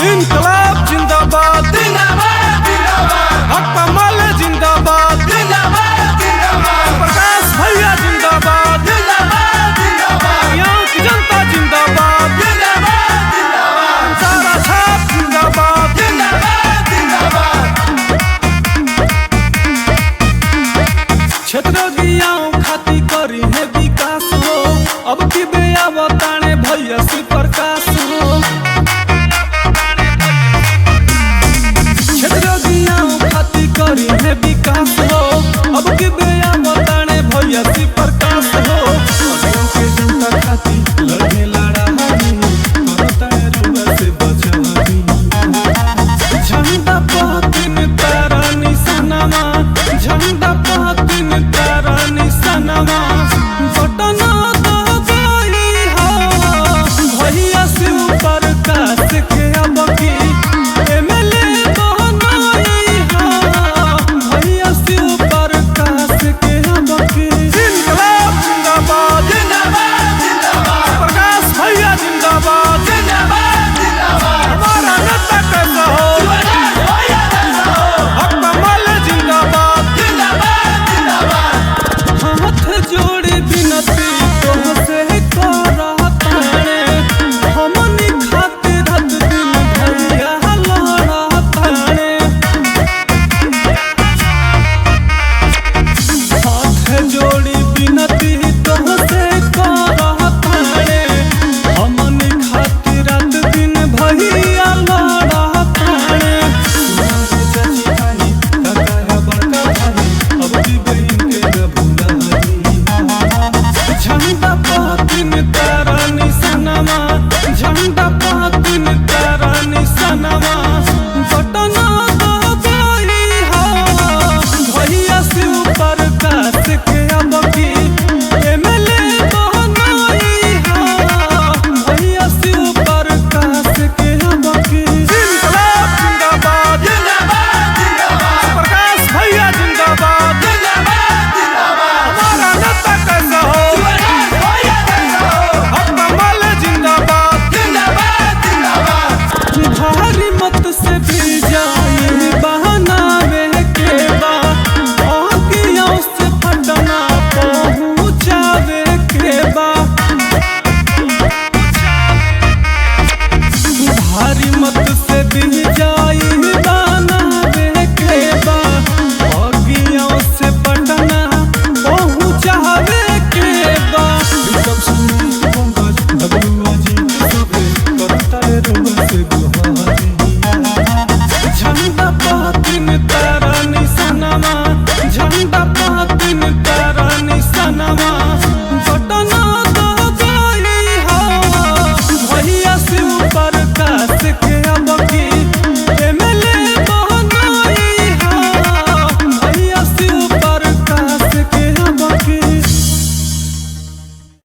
इनकलाब जिंदाबाद जिंदाबाद जिंदाबाद। हक्का माले जिंदाबाद जिंदाबाद जिंदाबाद। प्रकाश भैया जिंदाबाद जिंदाबाद जिंदाबाद। यहाँ की जनता जिंदाबाद जिंदाबाद जिंदाबाद। सारा छाप जिंदाबाद जिंदाबाद जिंदाबाद। क्षेत्र दियाओं खाती करी है विकास हो, अब की बेया बताने भैया श्री प्रकाश हो। करी है विकास हो, अब की बेया बताने भैया श्री प्रकाश हो। के जनता खाती लड़े लड़ाई करता है रुआ से बचाई। झंडा पहतिन तारा निशानमा, झंडा पहतिन तारा निशानमा। बटन दबाई हो भैया शिव प्रकाश के अब की मत